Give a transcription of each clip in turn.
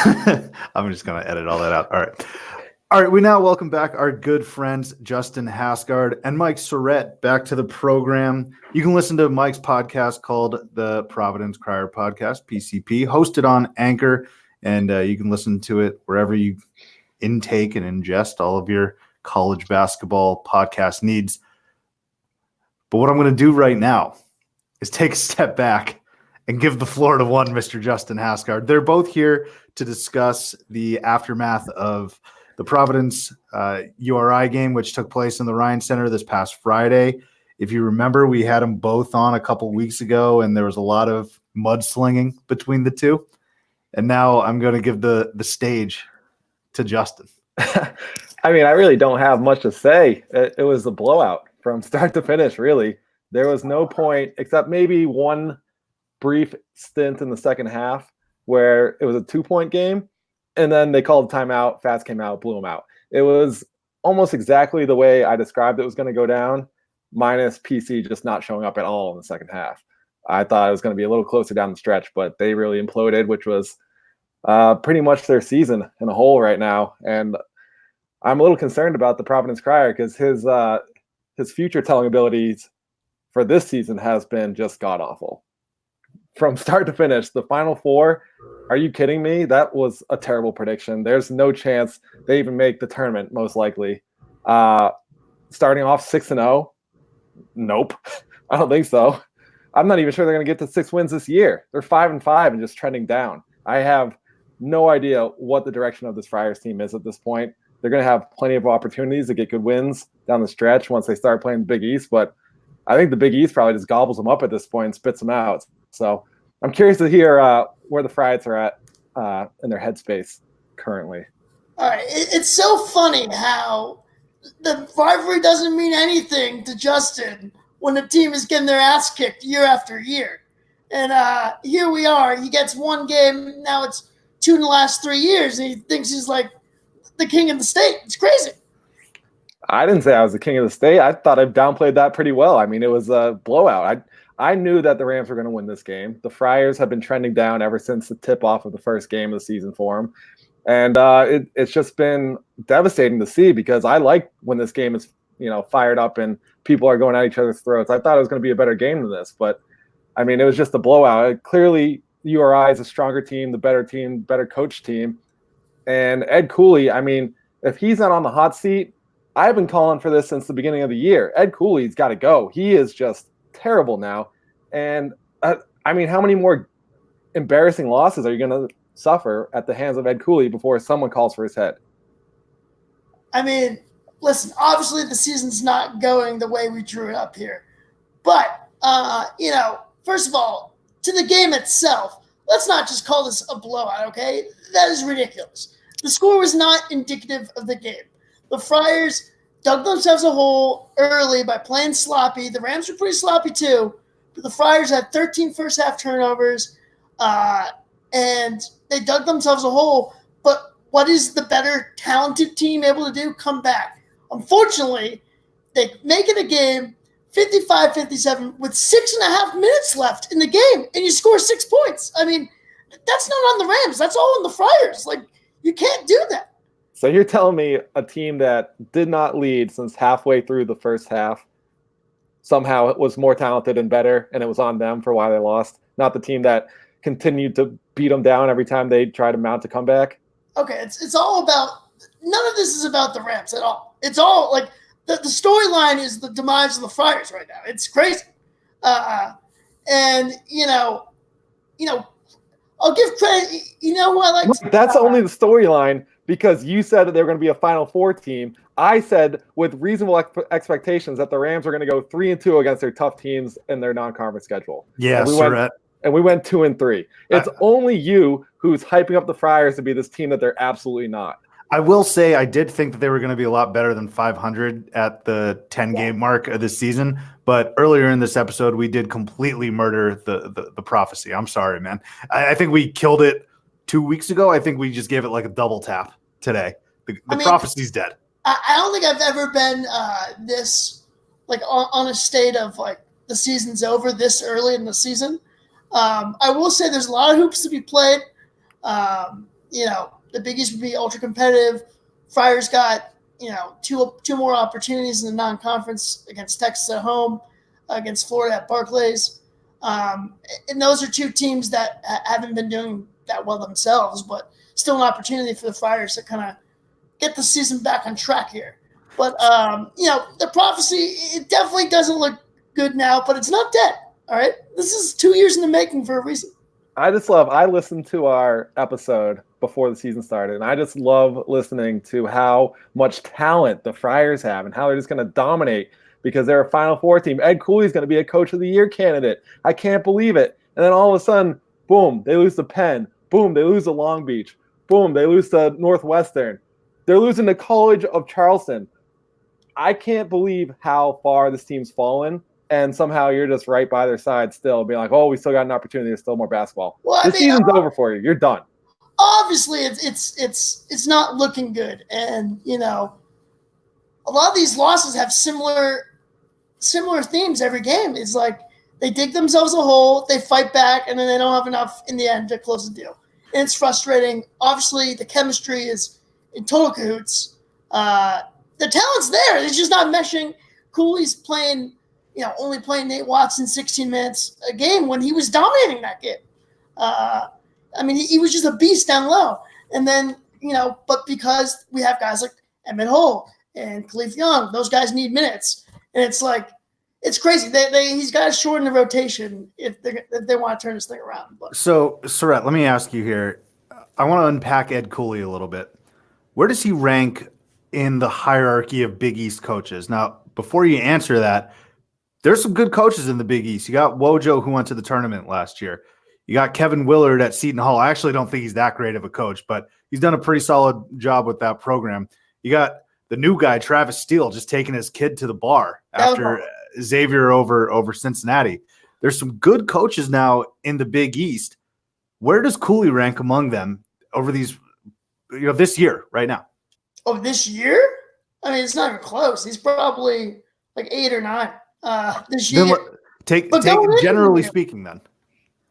I'm just going to edit all that out. All right. All right. We now welcome back our good friends, Justin Skard and Mike Surette, back to the program. You can listen to Mike's podcast called the Providence Crier Podcast, PCP, hosted on Anchor. And you can listen to it wherever you intake and ingest all of your college basketball podcast needs. But what I'm going to do right now is take a step back and give the floor to one Mr. Justin Skard. They're both here to discuss the aftermath of the Providence URI game, which took place in the Ryan Center this past Friday. If you remember, we had them both on a couple weeks ago, and there was a lot of mudslinging between the two. And now I'm going to give the stage to Justin. I mean, I really don't have much to say. It was a blowout from start to finish, really. There was no point, except maybe one brief stint in the second half where it was a 2-point game, and then they called a timeout, Fats came out, blew them out. It was almost exactly the way I described it was going to go down, minus PC just not showing up at all in the second half. I thought it was going to be a little closer down the stretch, but they really imploded, which was pretty much their season in a whole right now. And I'm a little concerned about the Providence Crier because his future telling abilities for this season has been just god-awful. From start to finish, the Final Four, are you kidding me? That was a terrible prediction. There's no chance they even make the tournament, most likely. Starting off 6-0, nope. I don't think so. I'm not even sure they're going to get to 6 wins this year. They're 5-5 and just trending down. I have no idea what the direction of this Friars team is at this point. They're going to have plenty of opportunities to get good wins down the stretch once they start playing the Big East, but I think the Big East probably just gobbles them up at this point and spits them out. So I'm curious to hear where the Friars are at in their headspace currently. All right. It's so funny how the rivalry doesn't mean anything to Justin when the team is getting their ass kicked year after year. And here we are. He gets one game. Now it's 2 in the last 3 years, and he thinks he's like the king of the state. It's crazy. I didn't say I was the king of the state. I thought I downplayed that pretty well. I mean, it was a blowout. I knew that the Rams were going to win this game. The Friars have been trending down ever since the tip-off of the first game of the season for them. And it's just been devastating to see because I like when this game is, fired up and people are going at each other's throats. I thought it was going to be a better game than this, but I mean, it was just a blowout. Clearly, URI is a stronger team, the better coach team. And Ed Cooley, I mean, if he's not on the hot seat, I've been calling for this since the beginning of the year. Ed Cooley's got to go. He is just terrible now. And I mean, how many more embarrassing losses are you going to suffer at the hands of Ed Cooley before someone calls for his head? I mean, listen, obviously the season's not going the way we drew it up here. But, first of all, to the game itself, let's not just call this a blowout, okay? That is ridiculous. The score was not indicative of the game. The Friars dug themselves a hole early by playing sloppy. The Rams were pretty sloppy too, but the Friars had 13 first-half turnovers, and they dug themselves a hole. But what is the better talented team able to do? Come back. Unfortunately, they make it a game 55-57 with 6.5 minutes left in the game, and you score 6 points. I mean, that's not on the Rams. That's all on the Friars. Like, you can't do that. So you're telling me a team that did not lead since halfway through the first half somehow was more talented and better, and it was on them for why they lost, not the team that continued to beat them down every time they tried to mount a comeback? Okay, it's all about – none of this is about the Rams at all. It's all like – the storyline is the demise of the Friars right now. It's crazy. And, I'll give credit. You know who I like? That's only the storyline because you said that they were going to be a Final Four team. I said with reasonable expectations that the Rams are going to go 3-2 against their tough teams in their non-conference schedule. Yeah, Surette. And we went 2-3. It's only you who's hyping up the Friars to be this team that they're absolutely not. I will say I did think that they were going to be a lot better than 500 at the 10-game mark of this season. But earlier in this episode, we did completely murder the prophecy. I'm sorry, man. I think we killed it 2 weeks ago. I think we just gave it like a double tap today. The prophecy's dead. I don't think I've ever been this like on a state of like the season's over this early in the season. I will say there's a lot of hoops to be played. the Big East would be ultra competitive. Friars got, two more opportunities in the non-conference against Texas at home, against Florida at Barclays. And those are two teams that haven't been doing that well themselves, but still an opportunity for the Friars to kind of get the season back on track here. But, the prophecy, it definitely doesn't look good now, but it's not dead, all right? This is 2 years in the making for a reason. I listened to our episode before the season started, and I just love listening to how much talent the Friars have and how they're just going to dominate because they're a Final Four team. Ed Cooley's going to be a Coach of the Year candidate. I can't believe it. And then all of a sudden, boom, they lose to Penn. Boom, they lose to Long Beach. Boom, they lose to Northwestern. They're losing to College of Charleston. I can't believe how far this team's fallen, and somehow you're just right by their side still, being like, oh, we still got an opportunity. There's still more basketball. Well, this season's over for you. You're done. Obviously, it's not looking good, and a lot of these losses have similar themes every game. It's like they dig themselves a hole, they fight back, and then they don't have enough in the end to close the deal. And it's frustrating. Obviously, the chemistry is in total cahoots. The talent's there. It's just not meshing. Cooley's playing, only playing Nate Watson 16 minutes a game when he was dominating that game. He was just a beast down low. And then, but because we have guys like Emmett Hull and Khalif Young, those guys need minutes. And it's like, it's crazy. He's got to shorten the rotation if they want to turn this thing around. But. So, Surette, let me ask you here. I want to unpack Ed Cooley a little bit. Where does he rank in the hierarchy of Big East coaches? Now, before you answer that, there's some good coaches in the Big East. You got Wojo, who went to the tournament last year. You got Kevin Willard at Seton Hall. I actually don't think he's that great of a coach, but he's done a pretty solid job with that program. You got the new guy, Travis Steele, just taking his kid to the bar after Xavier over Cincinnati. There's some good coaches now in the Big East. Where does Cooley rank among them over these, this year, right now? Oh, this year? It's not even close. He's probably like 8 or 9 this year. Take generally speaking, then.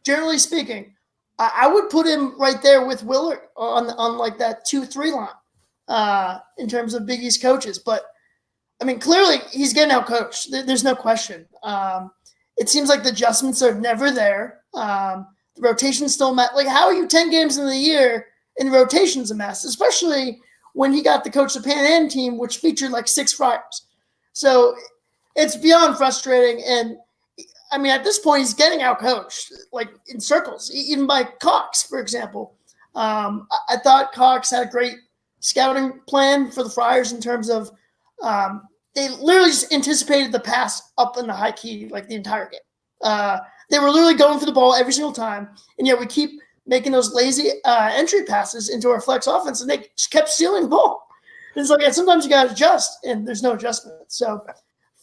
Generally speaking, I would put him right there with Willard on like that 2-3 line in terms of Big East coaches. But clearly he's getting out coached. There's no question. It seems like the adjustments are never there. The rotation's still met. Like, how are you 10 games in the year and the rotation's a mess, especially when he got to coach the Pan Am team, which featured like 6 Friars. So it's beyond frustrating. And at this point, he's getting out coached, like in circles, even by Cox, for example. I thought Cox had a great scouting plan for the Friars in terms of they literally just anticipated the pass up in the high key like the entire game. They were literally going for the ball every single time, and yet we keep making those lazy entry passes into our flex offense, and they just kept stealing the ball. And it's like sometimes you got to adjust, and there's no adjustment. So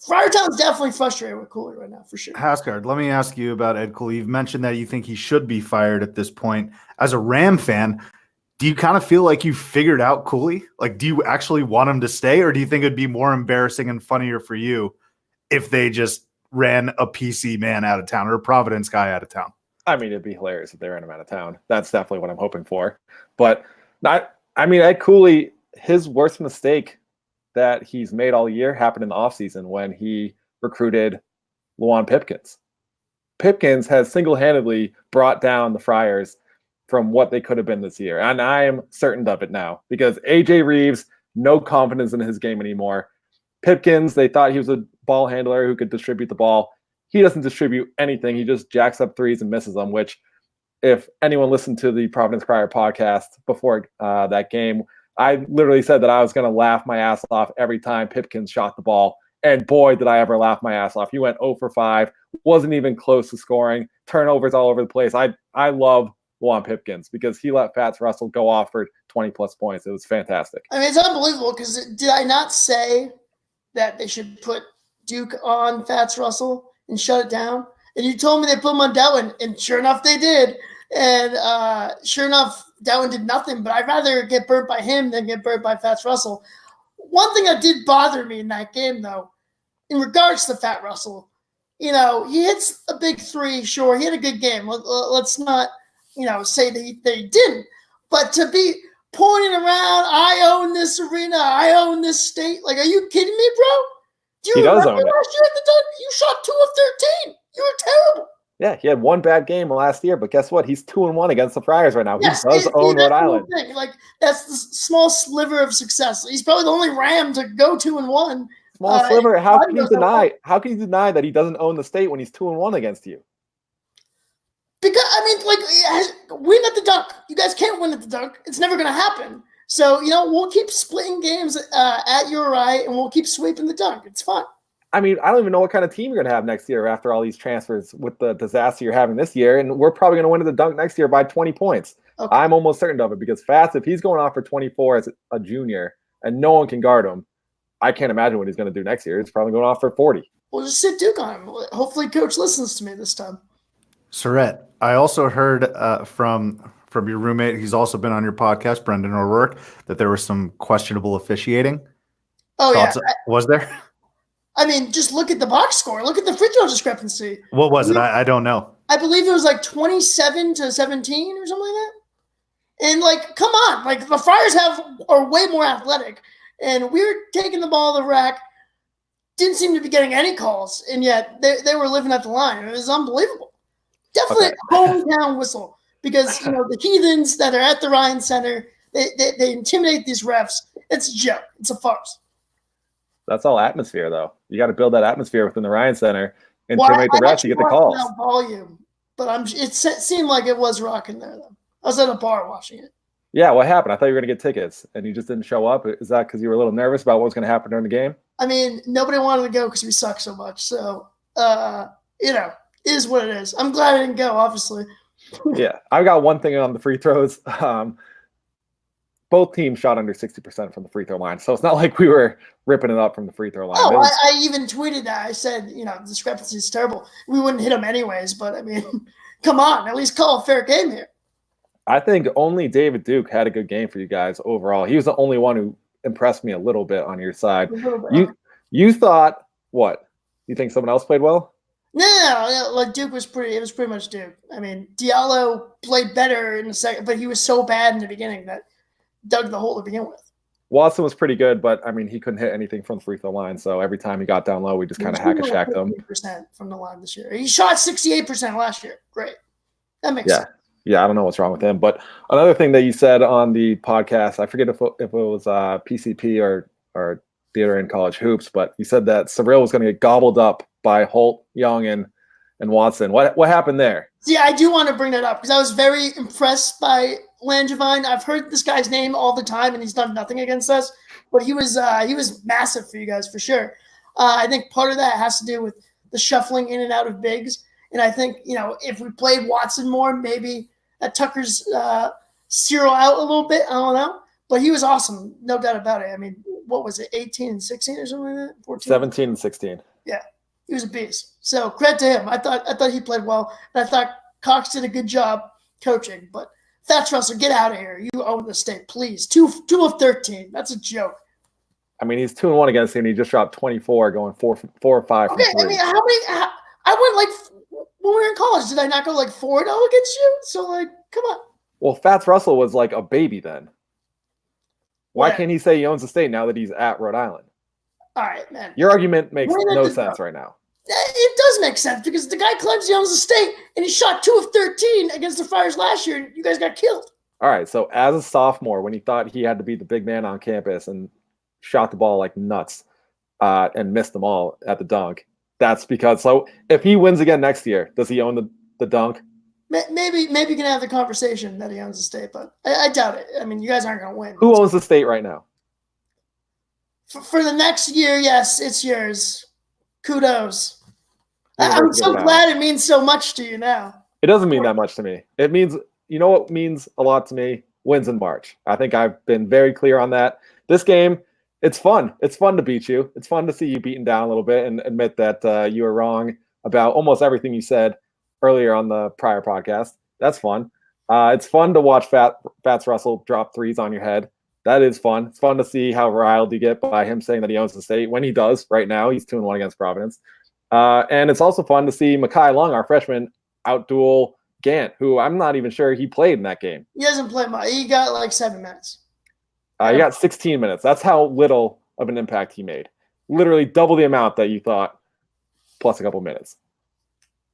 Friartown's definitely frustrated with Cooley right now, for sure. Skard, let me ask you about Ed Cooley. You've mentioned that you think he should be fired at this point. As a Ram fan, do you kind of feel like you figured out Cooley? Like, do you actually want him to stay, or do you think it'd be more embarrassing and funnier for you if they just ran a PC man out of town or a Providence guy out of town? It'd be hilarious if they ran him out of town. That's definitely what I'm hoping for. But Ed Cooley, his worst mistake that he's made all year happened in the offseason when he recruited Luwan Pipkins. Pipkins has single-handedly brought down the Friars from what they could have been this year. And I am certain of it now because AJ Reeves, no confidence in his game anymore. Pipkins, they thought he was a ball handler who could distribute the ball. He doesn't distribute anything. He just jacks up threes and misses them, which if anyone listened to the Providence Crier podcast before that game, I literally said that I was going to laugh my ass off every time Pipkins shot the ball. And boy, did I ever laugh my ass off. He went 0 for 5, wasn't even close to scoring, turnovers all over the place. I love Luwan Pipkins because he let Fats Russell go off for 20-plus points. It was fantastic. It's unbelievable because did I not say that they should put Duke on Fats Russell and shut it down? And you told me they put him on Delwyn, and sure enough, they did. And sure enough, Delwyn did nothing, but I'd rather get burnt by him than get burnt by Fats Russell. One thing that did bother me in that game, though, in regards to Fat Russell, he hits a big 3, sure, he had a good game. Let's not, say that he didn't. But to be pointing around, I own this arena, I own this state. Like, are you kidding me, bro? Do you He does remember own it. last year at the dunk? You shot 2 of 13. You were terrible. Yeah, he had one bad game last year, but guess what? He's 2-1 against the Friars right now. Yes, he does own Rhode Island. Like, that's the small sliver of success. He's probably the only Ram to go 2-1. Small sliver. How can you deny that he doesn't own the state when he's 2-1 against you? Because win at the dunk. You guys can't win at the dunk. It's never going to happen. So we'll keep splitting games at URI, and we'll keep sweeping the dunk. It's fun. I mean, I don't even know what kind of team you're going to have next year after all these transfers with the disaster you're having this year, and we're probably going to win at the dunk next year by 20 points. Okay. I'm almost certain of it because Fats, if he's going off for 24 as a junior and no one can guard him, I can't imagine what he's going to do next year. He's probably going off for 40. We'll just sit Duke on him. Hopefully Coach listens to me this time. Surette, I also heard from your roommate, he's also been on your podcast, Brendan O'Rourke, that there was some questionable officiating. Oh, Thoughts, yeah. Was there? I mean, just look at the box score. Look at the free throw discrepancy. What was it? I don't know. I believe it was like 27-17 or something like that. And, come on. The Friars are way more athletic. And we were taking the ball to the rack. Didn't seem to be getting any calls. And yet they were living at the line. It was unbelievable. Definitely a hometown whistle. Because, the heathens that are at the Ryan Center, they intimidate these refs. It's a joke. It's a farce. That's all atmosphere, though. You got to build that atmosphere within the Ryan Center. Intimidate the refs to get the calls. Volume, but it seemed like it was rocking there, though. I was at a bar watching it. Yeah, what happened? I thought you were going to get tickets, and you just didn't show up. Is that because you were a little nervous about what was going to happen during the game? I mean, nobody wanted to go because we suck so much. So, it is what it is. I'm glad I didn't go, obviously. Yeah, I've got one thing on the free throws. Both teams shot under 60% from the free throw line, so it's not like we were ripping it up from the free throw line. Oh, I even tweeted that. I said, the discrepancy is terrible. We wouldn't hit them anyways, but I mean, come on, at least call a fair game here. I think only David Duke had a good game for you guys overall. He was the only one who impressed me a little bit on your side. You thought what? You think someone else played well? No, Duke was pretty much Duke. I mean, Diallo played better in the second, but he was so bad in the beginning that dug the hole to begin with. Watson was pretty good, but I mean, he couldn't hit anything from the free throw line. So every time he got down low, we just kind of hack-a-shacked him. 50% from the line this year. He shot 68% last year. Great. That makes sense. Yeah, I don't know what's wrong with him. But another thing that you said on the podcast, I forget if it was PCP or Theater in College Hoops, but you said that Surette was going to get gobbled up by Holt, Young, and Watson. What happened there? Yeah, I do want to bring that up because I was very impressed by Langevin. I've heard this guy's name all the time, and he's done nothing against us. But he was massive for you guys for sure. I think part of that has to do with the shuffling in and out of bigs. And I think if we played Watson more, maybe that Tucker's zero out a little bit. I don't know, but he was awesome, no doubt about it. I mean, what was it, 18 and 16 or something like that? 14? 17 and 16. Yeah, he was a beast. So credit to him. I thought he played well, and I thought Cox did a good job coaching. But Fats Russell, get out of here. You own the state, please. 2 of 13. That's a joke. I mean, he's 2-1 against him. And he just dropped 24, going 4 or 5. Okay, I mean, I went when we were in college. Did I not go 4-0 against you? So come on. Well, Fats Russell was like a baby then. Why can't he say he owns the state now that he's at Rhode Island? All right, man. Your argument makes no sense right now. It does make sense because the guy claims he owns the state, and he shot 2 of 13 against the Friars last year, and you guys got killed. All right, so as a sophomore, when he thought he had to be the big man on campus and shot the ball like nuts and missed them all at the dunk, that's because – so if he wins again next year, does he own the dunk? Maybe you can have the conversation that he owns the state, but I doubt it. I mean, you guys aren't going to win. Who owns the state right now? For the next year, yes, it's yours. Kudos. I'm so glad it means so much to you now. It doesn't mean that much to me. It means – you know what means a lot to me? Wins in March. I think I've been very clear on that. This game, it's fun. It's fun to beat you. It's fun to see you beaten down a little bit and admit that you were wrong about almost everything you said earlier on the prior podcast. That's fun. It's fun to watch Fats Russell drop threes on your head. That is fun. It's fun to see how riled you get by him saying that he owns the state when he does right now. He's 2-1 against Providence. And it's also fun to see Mekhi Long, our freshman, out-duel Gant, who I'm not even sure he played in that game. He doesn't play much. He got like 7 minutes. He got 16 minutes. That's how little of an impact he made. Literally double the amount that you thought, plus a couple minutes.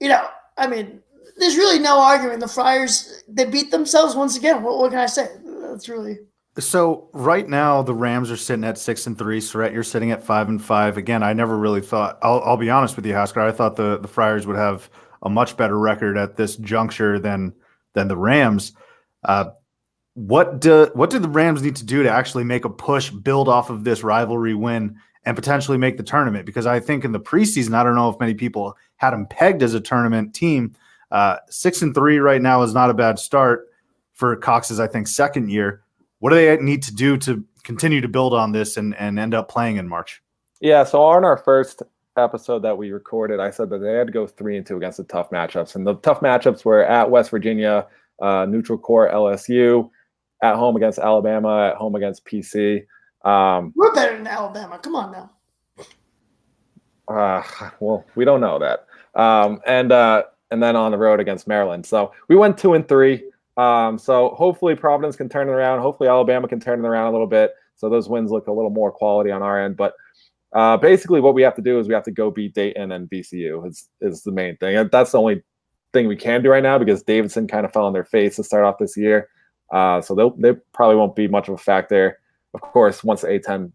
I mean, there's really no arguing. The Friars, they beat themselves once again. What can I say? That's really. So right now the Rams are sitting at 6-3. Surette, you're sitting at 5-5. Again, I never really thought. I'll be honest with you, Haskard. I thought the Friars would have a much better record at this juncture than the Rams. What do the Rams need to do to actually make a push, build off of this rivalry win, and potentially make the tournament? Because I think in the preseason, I don't know if many people had them pegged as a tournament team. 6-3 right now is not a bad start for Cox's, I think, second year. What do they need to do to continue to build on this and end up playing in March? Yeah, so on our first episode that we recorded, I said that they had to go 3-2 against the tough matchups. And the tough matchups were at West Virginia, neutral court LSU, at home against Alabama, at home against PC. We're better than Alabama. Come on now. Well, we don't know that. And then on the road against Maryland. So we went 2-3. So hopefully Providence can turn it around. Hopefully Alabama can turn it around a little bit. So those wins look a little more quality on our end. But basically what we have to do is we have to go beat Dayton and VCU is the main thing. And that's the only thing we can do right now because Davidson kind of fell on their face to start off this year. So they probably won't be much of a factor. Of course, once the A10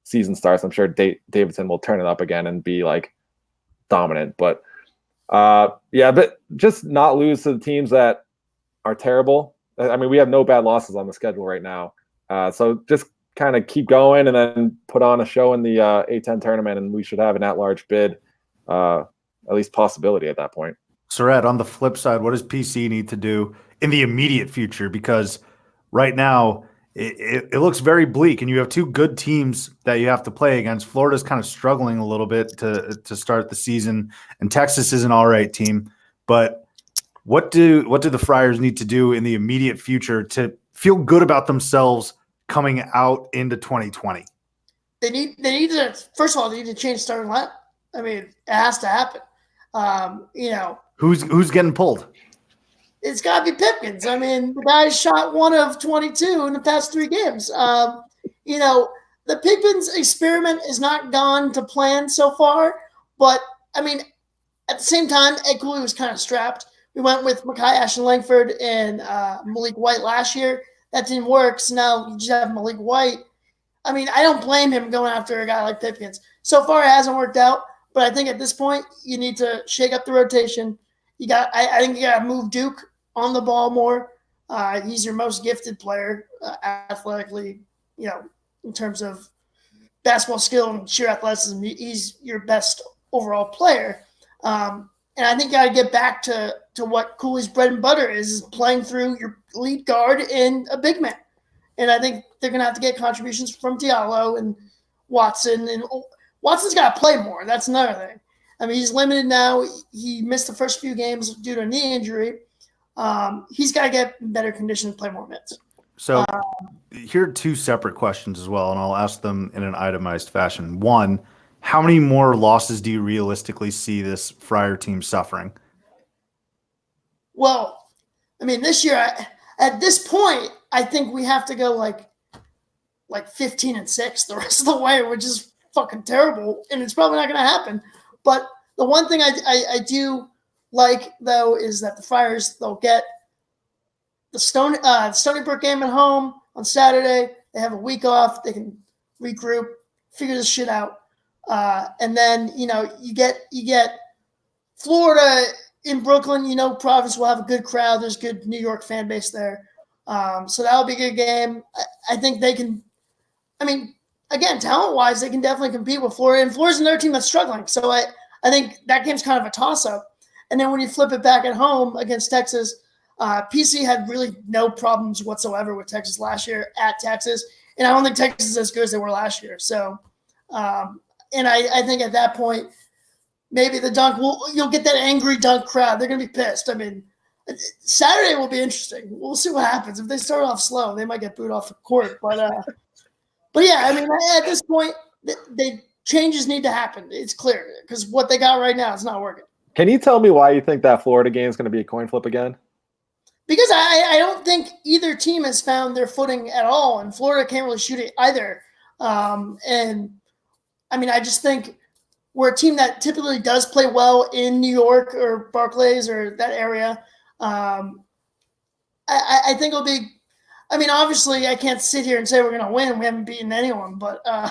season starts, I'm sure Davidson will turn it up again and be like dominant. But but just not lose to the teams that are terrible. I mean, we have no bad losses on the schedule right now. So just kind of keep going and then put on a show in the A10 tournament, and we should have an at-large bid, at least possibility at that point. Surette, on the flip side, what does PC need to do in the immediate future? Because right now it looks very bleak, and you have two good teams that you have to play against. Florida's kind of struggling a little bit to start the season, and Texas is an all right team. But what do the Friars need to do in the immediate future to feel good about themselves coming out into 2020? They need to, first of all, they need to change starting lineup. I mean, it has to happen. Who's getting pulled? It's got to be Pipkins. I mean, the guy shot 1 of 22 in the past 3 games. The Pipkins experiment is not gone to plan so far, but I mean, at the same time, Ed Cooley was kind of strapped. We went with Makai Ashton-Langford and Malik White last year. That didn't work, so now you just have Malik White. I mean, I don't blame him going after a guy like Pipkins. So far, it hasn't worked out, but I think at this point, you need to shake up the rotation. I think you got to move Duke on the ball more. He's your most gifted player athletically, in terms of basketball skill and sheer athleticism. He's your best overall player. And I think you got to get back to what Cooley's bread and butter is playing through your lead guard and a big man. And I think they're going to have to get contributions from Diallo and Watson. And Watson's got to play more. That's another thing. I mean, he's limited now. He missed the first few games due to a knee injury. He's got to get in better condition and play more minutes. So here are 2 separate questions as well, and I'll ask them in an itemized fashion. One, how many more losses do you realistically see this Friar team suffering? Well, I mean, this year, at this point, I think we have to go like 15-6 the rest of the way, which is fucking terrible, and it's probably not going to happen. But the one thing I do like, though, is that the Friars, they'll get the Stony Brook game at home on Saturday. They have a week off. They can regroup, figure this shit out. And then, you get Florida in Brooklyn. Providence will have a good crowd. There's good New York fan base there. So that'll be a good game. I think they can, again, talent-wise, they can definitely compete with Florida. And Florida's another team that's struggling. So I think that game's kind of a toss-up. And then when you flip it back at home against Texas, PC had really no problems whatsoever with Texas last year at Texas. And I don't think Texas is as good as they were last year. So, and I think at that point, maybe the dunk you'll get that angry dunk crowd. They're going to be pissed. I mean, Saturday will be interesting. We'll see what happens. If they start off slow, they might get booed off the court. But yeah, I mean, at this point, the changes need to happen. It's clear because what they got right now is not working. Can you tell me why you think that Florida game is going to be a coin flip again? because I don't think either team has found their footing at all, and Florida can't really shoot it either. And I mean, I just think we're a team that typically does play well in New York or Barclays or that area. I think it'll be. I mean, obviously, I can't sit here and say we're going to win. We haven't beaten anyone, but I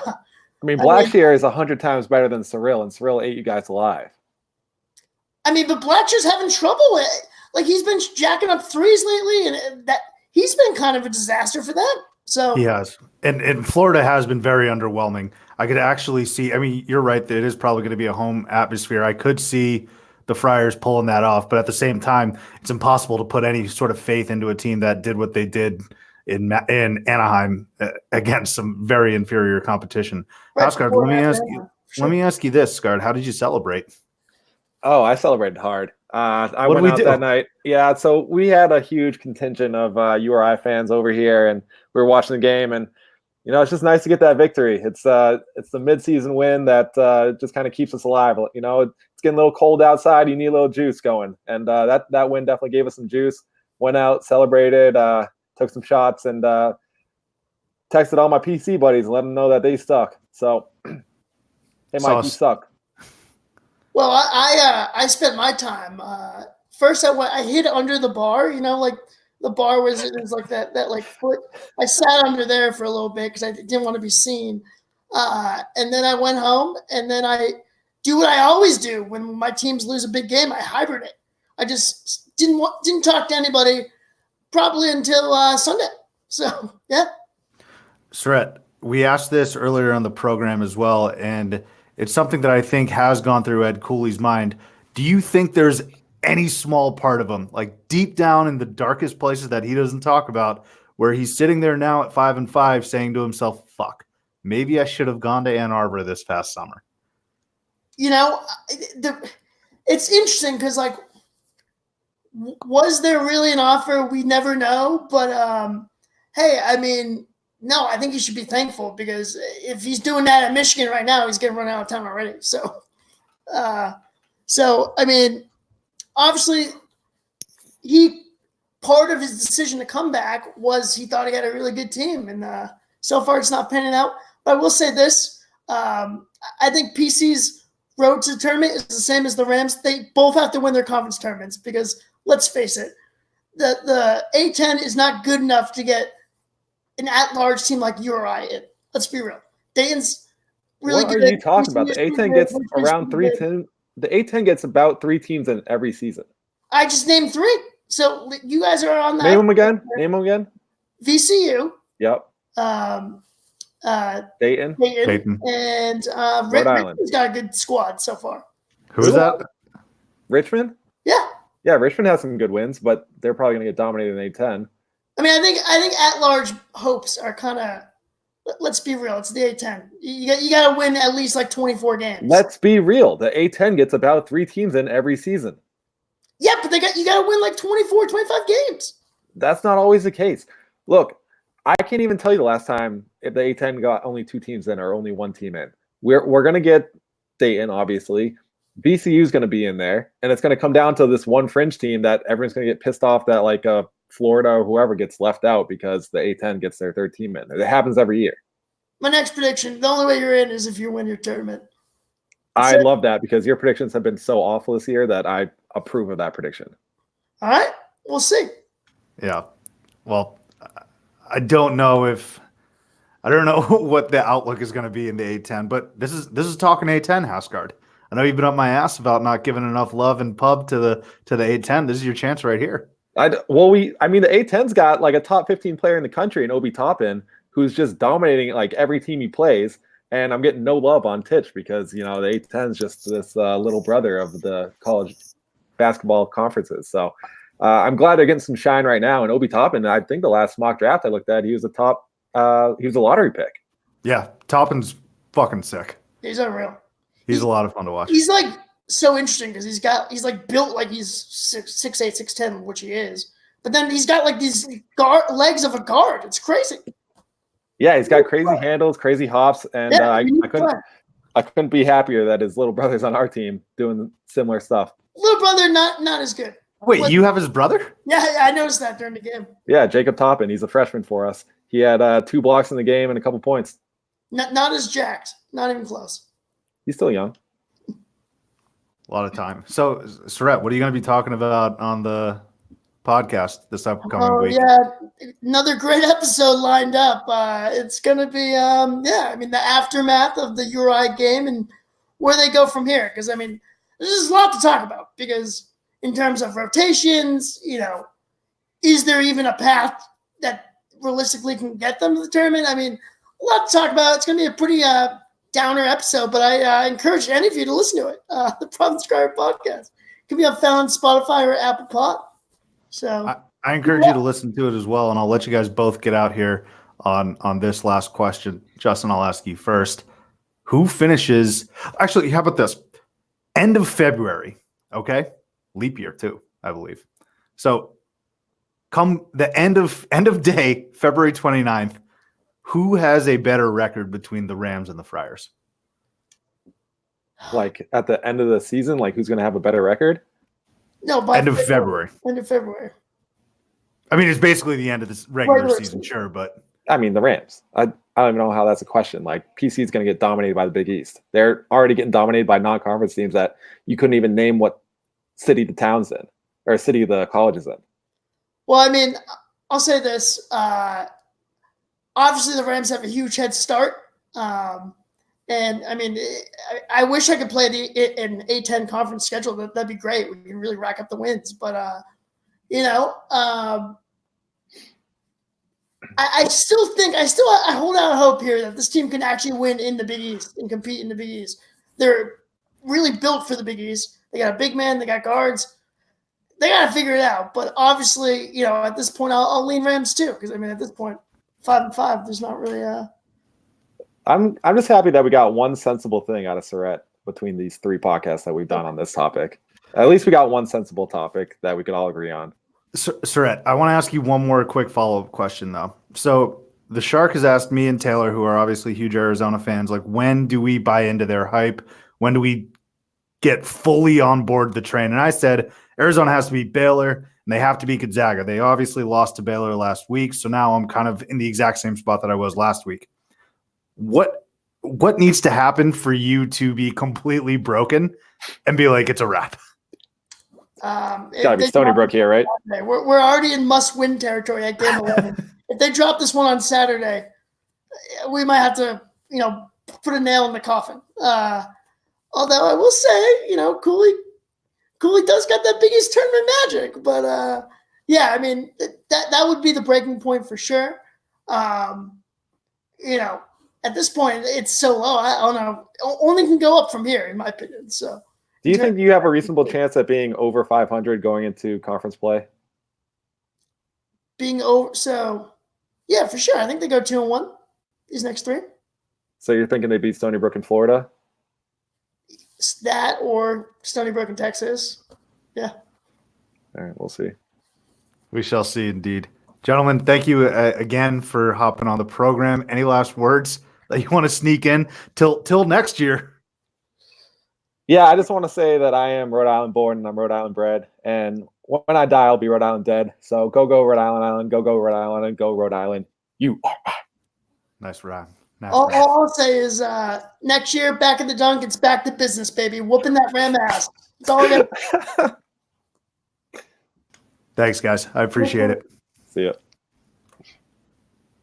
mean, Blackshear is 100 times better than Surreal, and Surreal ate you guys alive. I mean, but Blackshear's having trouble with it. Like, he's been jacking up threes lately, and that he's been kind of a disaster for them. So he has, and Florida has been very underwhelming. I could actually see. I mean, you're right that it is probably going to be a home atmosphere. I could see the Friars pulling that off, but at the same time, it's impossible to put any sort of faith into a team that did what they did in Anaheim against some very inferior competition. Right, Skard, let me ask you this, Skard. How did you celebrate? Oh, I celebrated hard. I What did went we out do? that night. Yeah, so we had a huge contingent of URI fans over here, and we were watching the game. And it's just nice to get that victory. It's the midseason win that just kind of keeps us alive. It's getting a little cold outside. You need a little juice going, and that win definitely gave us some juice. Went out, celebrated, took some shots, and texted all my PC buddies and let them know that they suck. So, hey, Mike, you suck. Well, I spent my time. First, I hid under the bar. Like the bar was like that like foot. I sat under there for a little bit because I didn't want to be seen. And then I went home, and then I do what I always do when my teams lose a big game. I hibernate. I just didn't talk to anybody probably until Sunday. So yeah. Surette, we asked this earlier on the program as well, and it's something that I think has gone through Ed Cooley's mind. Do you think there's any small part of him, like deep down in the darkest places that he doesn't talk about, where he's sitting there now at 5-5 saying to himself, fuck, maybe I should have gone to Ann Arbor this past summer? It's interesting because, like, was there really an offer? We never know. But, hey, I mean, no, I think he should be thankful because if he's doing that at Michigan right now, he's getting run out of town already. So, I mean, obviously, part of his decision to come back was he thought he had a really good team, and so far it's not panning out. But I will say this: I think PC's road to the tournament is the same as the Rams. They both have to win their conference tournaments because, let's face it, the A10 is not good enough to get an at-large team like URI in. Let's be real. Dayton's really good. What are you talking about? The A10 gets around 3 teams. The A10 gets about 3 teams in every season. I just named 3. So you guys are on that. Name them again. VCU. Yep. Dayton. And Rhode Island. Richmond's got a good squad so far. Who is that? Richmond? Yeah. Yeah, Richmond has some good wins, but they're probably going to get dominated in A10. I mean, I think at-large hopes are kind of. Let's be real. It's the A10. You got to win at least like 24 games. Let's be real. The A10 gets about 3 teams in every season. Yeah, but you got to win like 24, 25 games. That's not always the case. Look, I can't even tell you the last time if the A10 got only 2 teams in or only 1 team in. We're going to get Dayton, obviously. VCU is going to be in there, and it's going to come down to this one fringe team that everyone's going to get pissed off that like Florida or whoever gets left out because the A10 gets their 3rd team in. It happens every year. My next prediction, the only way you're in is if you win your tournament. I love that because your predictions have been so awful this year that I approve of that prediction. All right. We'll see. Yeah. Well, I don't know what the outlook is going to be in the A10, but this is talking A10, Skard. I know you've been up my ass about not giving enough love and pub to the A10. This is your chance right here. The A10's got like a top 15 player in the country in Obi Toppin, who's just dominating like every team he plays, and I'm getting no love on TICH because the A10's just this little brother of the college basketball conferences. So I'm glad they're getting some shine right now. And Obi Toppin, I think the last mock draft I looked at, he was a lottery pick. Yeah, Toppin's fucking sick. He's unreal. He's a lot of fun to watch. He's like so interesting because he's like built like he's 6'8", 6'10", which he is. But then he's got like these legs of a guard. It's crazy. Yeah, he's got crazy handles, crazy hops, and I couldn't be happier that his little brother's on our team doing similar stuff. Little brother, not as good. Wait, you have his brother? Yeah, I noticed that during the game. Yeah, Jacob Toppin. He's a freshman for us. He had 2 blocks in the game and a couple points. Not as jacked. Not even close. He's still young. A lot of time. So, Surette, what are you going to be talking about on the podcast this upcoming week? Yeah, another great episode lined up. It's going to be, the aftermath of the URI game and where they go from here. Because, there's just a lot to talk about. Because in terms of rotations, is there even a path that realistically can get them to the tournament? A lot to talk about. It's going to be a pretty downer episode, but I encourage any of you to listen to it. The Province Crier podcast. It can be found on Spotify or Apple Pod. So I encourage you to listen to it as well, and I'll let you guys both get out here on this last question. Justin, I'll ask you first. Who finishes – actually, how about this? End of February, okay? Leap year too, I believe. So come the end of day, February 29th, who has a better record between the Rams and the Friars? Like at the end of the season, like who's going to have a better record? No, by end of February. End of February. It's basically the end of this regular season, sure, but the Rams. I don't even know how that's a question. Like PC is going to get dominated by the Big East. They're already getting dominated by non-conference teams that you couldn't even name what city the town's in or city the college is in. Well, I'll say this. Obviously, the Rams have a huge head start. I wish I could play an A-10 conference schedule. That'd be great. We can really rack up the wins. But, I still think I hold out hope here that this team can actually win in the Big East and compete in the Big East. They're really built for the Big East. They got a big man. They got guards. They got to figure it out. But obviously, at this point, I'll lean Rams too because at this point, 5-5. There's not really a. I'm just happy that we got one sensible thing out of Surette between these 3 podcasts that we've done on this topic. At least we got one sensible topic that we could all agree on. Surette, I want to ask you one more quick follow-up question, though. So the Shark has asked me and Taylor, who are obviously huge Arizona fans, like, when do we buy into their hype? When do we get fully on board the train? And I said Arizona has to beat Baylor, and they have to beat Gonzaga. They obviously lost to Baylor last week, so now I'm kind of in the exact same spot that I was last week. What needs to happen for you to be completely broken and be like, it's a wrap? Gotta be Stony Brook here, right? We're already in must-win territory at Game 11. If they drop this one on Saturday, we might have to, put a nail in the coffin. Although I will say, Cooley does got that Big East tournament magic. But that would be the breaking point for sure. At this point, it's so low. I don't know. Only can go up from here, in my opinion. So. Do you think you have a reasonable chance at being over 500 going into conference play? Being over, so yeah, for sure. I think they go 2-1 these next 3. So you're thinking they beat Stony Brook in Florida? That or Stony Brook in Texas. Yeah. All right, we'll see. We shall see, indeed. Gentlemen, thank you again for hopping on the program. Any last words that you want to sneak in till next year? Yeah, I just want to say that I am Rhode Island born and I'm Rhode Island bred. And when I die, I'll be Rhode Island dead. So go Rhode Island, go Rhode Island, and go Rhode Island. You are mine. Nice rhyme. All I'll say is next year, back in the dunk, it's back to business, baby. Whooping that Ram ass. That's all I got. Thanks, guys. I appreciate it. See ya.